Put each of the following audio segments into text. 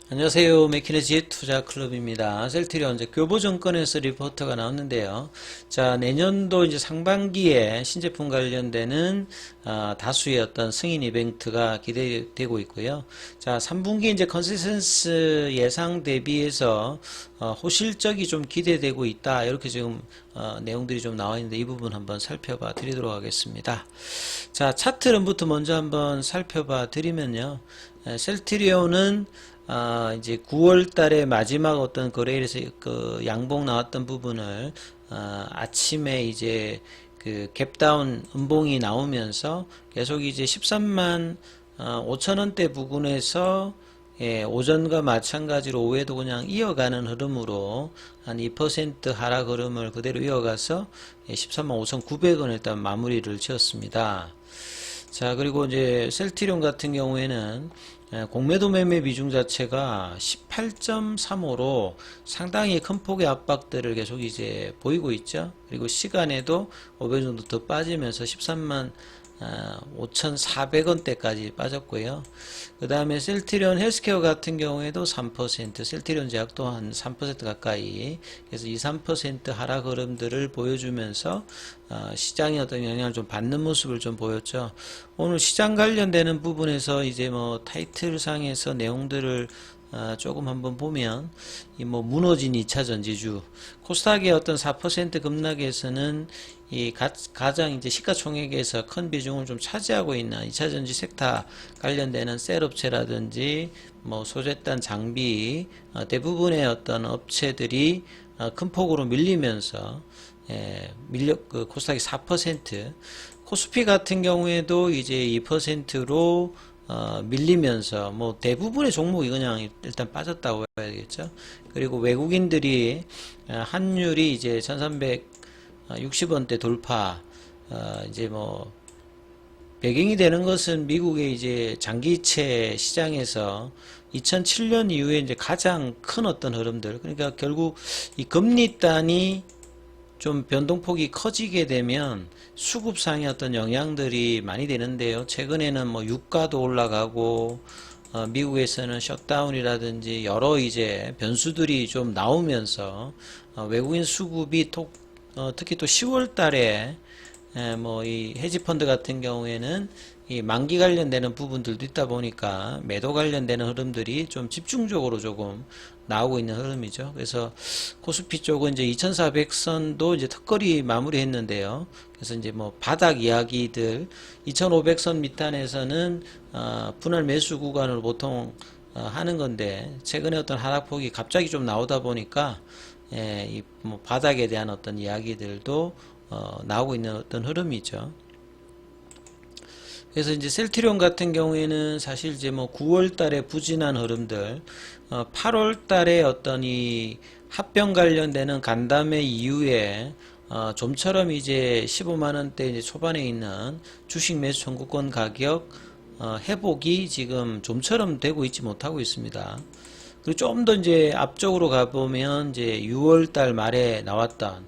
안녕하세요. 맥키네지 투자클럽입니다. 셀트리온 이제 교보증권에서 리포트가 나왔는데요. 자, 내년도 이제 상반기에 신제품 관련되는 다수의 어떤 승인 이벤트가 기대되고 있고요. 자, 3분기 이제 컨센서스 예상 대비해서 호실적이 좀 기대되고 있다. 이렇게 지금 내용들이 좀 나와 있는데 이 부분 한번 살펴봐 드리도록 하겠습니다. 자, 차트론부터 먼저 한번 살펴봐 드리면요. 셀트리온은 이제 9월 달에 마지막 어떤 거래일에서 그 양봉 나왔던 부분을 아침에 이제 그 갭다운 음봉이 나오면서 계속 이제 13만 5천 원대 부근에서 오전과 마찬가지로 오후에도 그냥 이어가는 흐름으로 한 2% 하락 흐름을 그대로 이어가서 13만 5,900원 일단 마무리를 지었습니다. 자, 그리고 이제 셀트리온 같은 경우에는 공매도 매매 비중 자체가 18.35로 상당히 큰 폭의 압박들을 계속 이제 보이고 있죠. 그리고 시간에도 5배 정도 더 빠지면서 13만 5,400원대까지 빠졌고요. 그 다음에 셀트리온 헬스케어 같은 경우에도 3%, 셀트리온 제약도 한 3% 가까이, 그래서 2, 3% 하락 흐름들을 보여주면서 시장의 어떤 영향을 좀 받는 모습을 좀 보였죠. 오늘 시장 관련되는 부분에서 이제 뭐 타이틀상에서 내용들을 조금 한번 보면 이 뭐 무너진 2차 전지주 코스닥의 어떤 4% 급락에서는 이 가장 이제 시가총액에서 큰 비중을 좀 차지하고 있는 2차 전지 섹터 관련되는 셀업체라든지 뭐 소재단 장비 대부분의 어떤 업체들이 큰 폭으로 밀리면서 그 코스닥이 4%, 코스피 같은 경우에도 이제 2%로 밀리면서 뭐 대부분의 종목이 그냥 일단 빠졌다고 해야 되겠죠. 그리고 외국인들이 환율이 이제 1360원대 돌파, 이제 뭐 배경이 되는 것은 미국의 이제 장기채 시장에서 2007년 이후에 이제 가장 큰 어떤 흐름들, 그러니까 결국 이 금리단이 좀 변동폭이 커지게 되면 수급상의 어떤 영향들이 많이 되는데요. 최근에는 뭐 유가도 올라가고 미국에서는 셧다운이라든지 여러 이제 변수들이 좀 나오면서 외국인 수급이 특히 또 10월 달에 뭐 이 헤지펀드 같은 경우에는 이 만기 관련되는 부분들도 있다 보니까 매도 관련되는 흐름들이 좀 집중적으로 조금 나오고 있는 흐름이죠. 그래서 코스피 쪽은 이제 2400선도 이제 턱걸이 마무리했는데요. 그래서 이제 뭐 바닥 이야기들 2500선 밑단에서는 분할 매수 구간을 보통 하는 건데 최근에 어떤 하락폭이 갑자기 좀 나오다 보니까 이 뭐 바닥에 대한 어떤 이야기들도 나오고 있는 어떤 흐름이죠. 그래서 이제 셀트리온 같은 경우에는 사실 이제 뭐 9월 달에 부진한 흐름들, 8월 달에 어떤 이 합병 관련되는 간담회 이후에 좀처럼 이제 15만 원대 이제 초반에 있는 주식 매수 청구권 가격 회복이 지금 좀처럼 되고 있지 못하고 있습니다. 그리고 좀 더 이제 앞쪽으로 가보면 이제 6월 달 말에 나왔던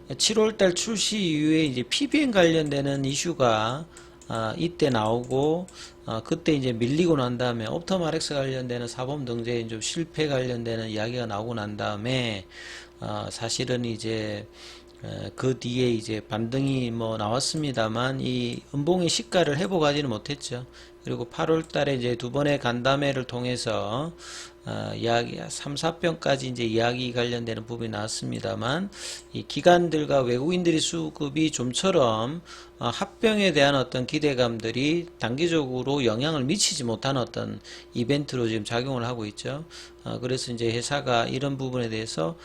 7월 달 출시 이후에 이제 PBM 관련되는 이슈가 이때 나오고 그때 이제 밀리고 난 다음에 옵터마렉스 관련되는 사범 등재인 좀 실패 관련되는 이야기가 나오고 난 다음에 사실은 이제 그 뒤에 이제 반등이 뭐 나왔습니다만 이 음봉의 시가를 회복하지는 못했죠. 그리고 8월 달에 이제 두 번의 간담회를 통해서 이야기 3, 4병까지 이제 이야기 관련되는 부분이 나왔습니다만 이 기관들과 외국인들이 수급이 좀처럼 합병에 대한 어떤 기대감들이 단기적으로 영향을 미치지 못하는 어떤 이벤트로 지금 작용을 하고 있죠. 그래서 이제 회사가 이런 부분에 대해서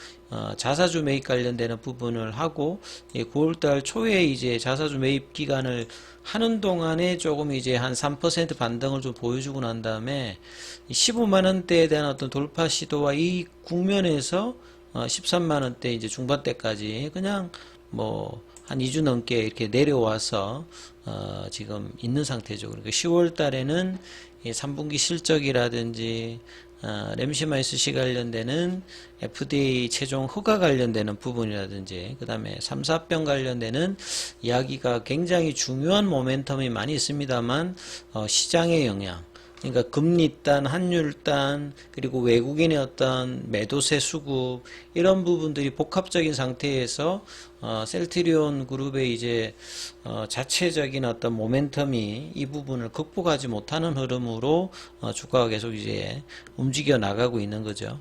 자사주 매입 관련되는 부분을 하고 9월달 초에 이제 자사주 매입 기간을 하는 동안에 조금 이제 한 3% 반등을 좀 보여주고 난 다음에 15만 원대에 대한 어떤 돌파 시도와 이 국면에서 13만 원대 이제 중반대까지 그냥 뭐 한 2주 넘게 이렇게 내려와서 지금 있는 상태죠. 그러니까 10월 달에는 3분기 실적이라든지 램시마이스시 관련되는 FDA 최종 허가 관련되는 부분이라든지 그 다음에 3, 4병 관련되는 이야기가 굉장히 중요한 모멘텀이 많이 있습니다만 시장의 영향 그러니까 금리단, 환율단, 그리고 외국인의 어떤 매도세 수급 이런 부분들이 복합적인 상태에서 셀트리온 그룹의 이제 자체적인 어떤 모멘텀이 이 부분을 극복하지 못하는 흐름으로 주가가 계속 이제 움직여 나가고 있는 거죠.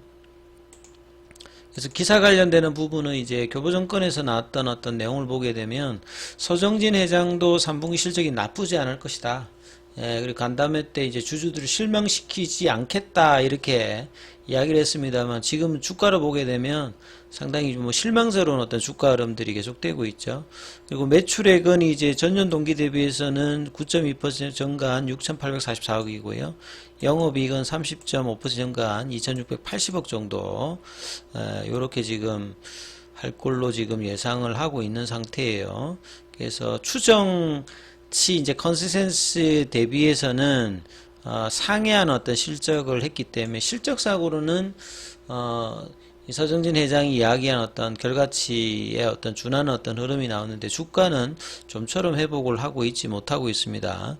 그래서 기사 관련되는 부분은 이제 교보증권에서 나왔던 어떤 내용을 보게 되면 서정진 회장도 3분기 실적이 나쁘지 않을 것이다. 예, 그리고 간담회 때 이제 주주들을 실망시키지 않겠다 이렇게 이야기를 했습니다만 지금 주가를 보게 되면 상당히 뭐 실망스러운 어떤 주가 흐름들이 계속되고 있죠. 그리고 매출액은 이제 전년 동기 대비해서는 9.2% 증가한 6,844억이고요. 영업이익은 30.5% 증가한 2,680억 정도 요렇게 지금 할 걸로 지금 예상을 하고 있는 상태예요. 그래서 추정치 이제 컨센서스 대비해서는 상회한 어떤 실적을 했기 때문에 실적상으로는 이 서정진 회장이 이야기한 어떤 결과치의 어떤 준하는 어떤 흐름이 나오는데 주가는 좀처럼 회복을 하고 있지 못하고 있습니다.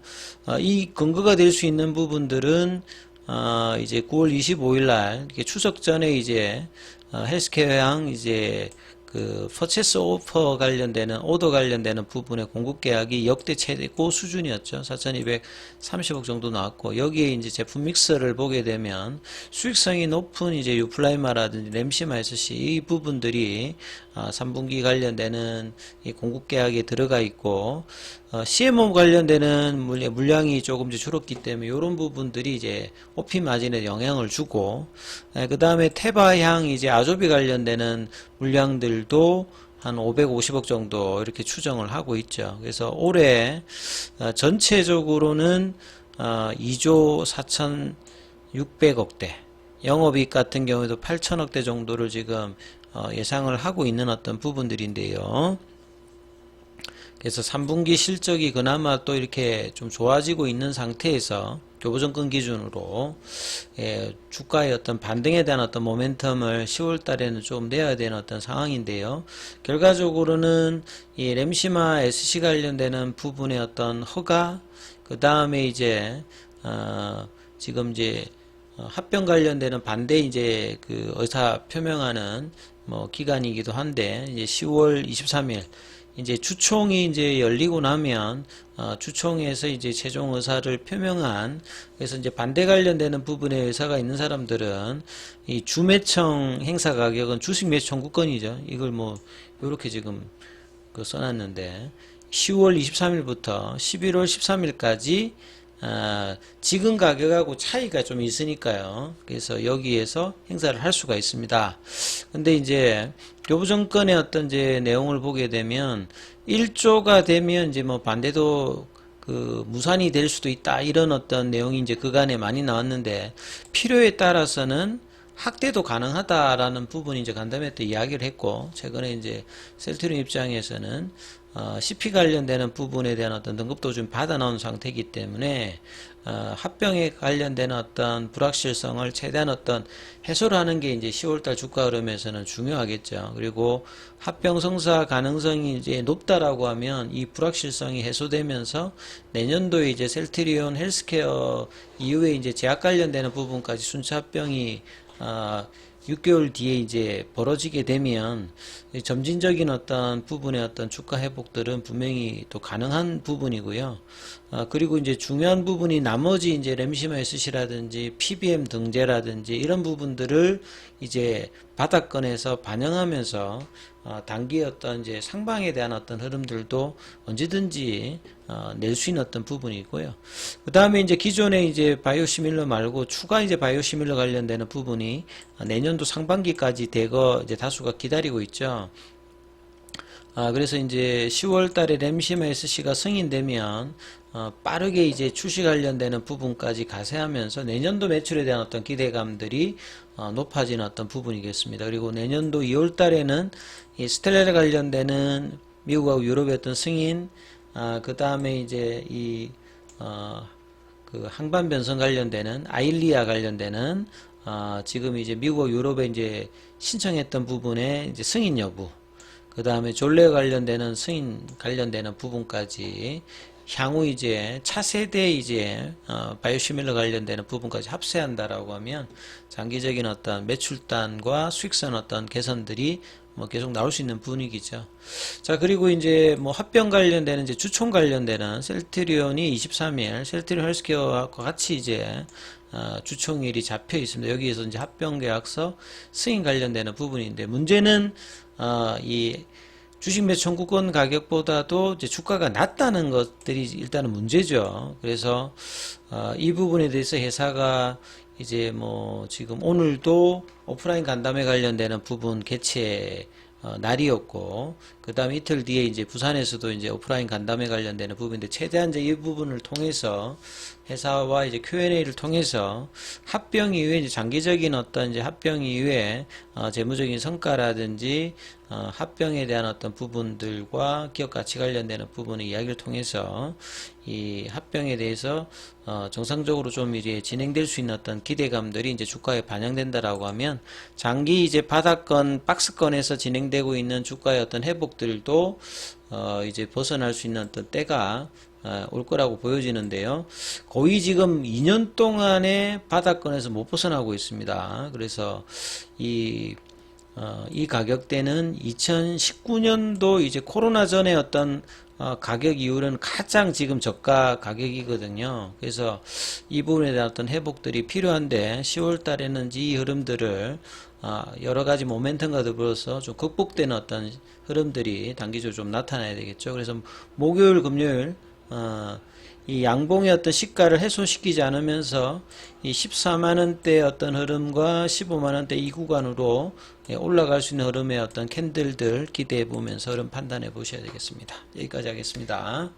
이 근거가 될 수 있는 부분들은 이제 9월 25일 날 추석 전에 이제 헬스케어랑 이제 그 퍼체스 오퍼 관련되는 오더 관련되는 부분의 공급 계약이 역대 최고 수준이었죠. 4,230억 정도 나왔고 여기에 이제 제품 믹스를 보게 되면 수익성이 높은 이제 유플라이마라든지 램시마 SC 이 부분들이 3분기 관련되는 이 공급 계약에 들어가 있고 CMO 관련되는 물량이 조금 줄었기 때문에 이런 부분들이 이제 OP 마진에 영향을 주고 그 다음에 테바향 이제 아조비 관련되는 물량들도 한 550억 정도 이렇게 추정을 하고 있죠. 그래서 올해 전체적으로는 2조 4,600억대 영업이익 같은 경우에도 8천억대 정도를 지금 예상을 하고 있는 어떤 부분들인데요. 그래서 3분기 실적이 그나마 또 이렇게 좀 좋아지고 있는 상태에서 교보증권 기준으로 주가의 어떤 반등에 대한 어떤 모멘텀을 10월 달에는 좀 내야 되는 어떤 상황인데요. 결과적으로는 이 램시마 SC 관련되는 부분의 어떤 허가, 그 다음에 이제 지금 이제 합병 관련되는 반대 이제 그 의사 표명하는 뭐 기간이기도 한데 이제 10월 23일 이제 주총이 이제 열리고 나면 주총에서 이제 최종 의사를 표명한 그래서 이제 반대 관련되는 부분에 의사가 있는 사람들은 이 주매청 행사 가격은 주식 매수 청구권이죠. 이걸 뭐 요렇게 지금 그 써놨는데 10월 23일부터 11월 13일까지 지금 가격하고 차이가 좀 있으니까요. 그래서 여기에서 행사를 할 수가 있습니다. 근데 이제 교부정권의 어떤 이제 내용을 보게 되면 1조가 되면 이제 뭐 반대도 그 무산이 될 수도 있다 이런 어떤 내용이 이제 그간에 많이 나왔는데 필요에 따라서는 확대도 가능하다라는 부분이 이제 간담회 때 이야기를 했고 최근에 이제 셀트리온 입장에서는 CP 관련되는 부분에 대한 어떤 등급도 좀 받아 나온 상태이기 때문에 합병에 관련되는 어떤 불확실성을 최대한 어떤 해소를 하는 게 이제 10월달 주가 흐름에서는 중요하겠죠. 그리고 합병 성사 가능성이 이제 높다라고 하면 이 불확실성이 해소되면서 내년도에 이제 셀트리온 헬스케어 이후에 이제 제약 관련되는 부분까지 순차 합병이 6개월 뒤에 이제 벌어지게 되면 점진적인 어떤 부분의 어떤 주가 회복들은 분명히 또 가능한 부분이고요. 그리고 이제 중요한 부분이 나머지 이제 램시마 SC라든지 PBM 등재라든지 이런 부분들을 이제 바닥권에서 반영하면서 단기 어떤 이제 상방에 대한 어떤 흐름들도 언제든지 낼 수 있는 어떤 부분이고요. 그 다음에 이제 기존에 이제 바이오시밀러 말고 추가 이제 바이오시밀러 관련되는 부분이 내년도 상반기까지 대거 이제 다수가 기다리고 있죠. 그래서 이제 10월 달에 램시마 SC가 승인되면 빠르게 이제 출시 관련되는 부분까지 가세하면서 내년도 매출에 대한 어떤 기대감들이 높아지는 어떤 부분이겠습니다. 그리고 내년도 2월 달에는 이 스텔라 관련되는 미국하고 유럽의 어떤 승인, 그 다음에 이제 그 항반 변성 관련되는 아일리아 관련되는 지금 이제 미국과 유럽에 이제 신청했던 부분의 이제 승인 여부, 그 다음에 졸레 관련되는 승인 관련되는 부분까지 향후 이제 차세대 이제 바이오시밀러 관련되는 부분까지 합세한다라고 하면 장기적인 어떤 매출단과 수익성 어떤 개선들이 뭐 계속 나올 수 있는 분위기죠. 자, 그리고 이제 뭐 합병 관련되는 이제 주총 관련되는 셀트리온이 23일 셀트리온 헬스케어와 같이 이제 주총일이 잡혀 있습니다. 여기에서 이제 합병 계약서 승인 관련되는 부분인데 문제는 이 주식 매수 청구권 가격보다도 이제 주가가 낮다는 것들이 일단은 문제죠. 그래서 이 부분에 대해서 회사가 이제 뭐 지금 오늘도 오프라인 간담회 관련되는 부분 개최 날이었고, 그 다음에 이틀 뒤에 이제 부산에서도 이제 오프라인 간담회 관련되는 부분인데, 최대한 이제 이 부분을 통해서 회사와 이제 Q&A를 통해서 합병 이후에 이제 장기적인 어떤 이제 합병 이후에 재무적인 성과라든지 합병에 대한 어떤 부분들과 기업 가치 관련되는 부분의 이야기를 통해서 이 합병에 대해서 정상적으로 좀 이제 진행될 수 있는 어떤 기대감들이 이제 주가에 반영된다라고 하면 장기 이제 바닥권 박스권에서 진행되고 있는 주가의 어떤 회복들도 이제 벗어날 수 있는 어떤 때가 올 거라고 보여지는데요. 거의 지금 2년 동안의 바닥권에서 못 벗어나고 있습니다. 그래서 이 가격대는 2019년도 이제 코로나 전에 어떤 가격 이후로는 가장 지금 저가 가격이거든요. 그래서 이 부분에 대한 어떤 회복들이 필요한데 10월 달에는 이 흐름들을 여러 가지 모멘텀과 더불어서 좀 극복되는 어떤 흐름들이 단기적으로 좀 나타나야 되겠죠. 그래서 목요일, 금요일 이 양봉의 어떤 시가를 해소시키지 않으면서 이 14만원대 어떤 흐름과 15만원대 이 구간으로 올라갈 수 있는 흐름의 어떤 캔들들 기대해 보면서 흐름 판단해 보셔야 되겠습니다. 여기까지 하겠습니다.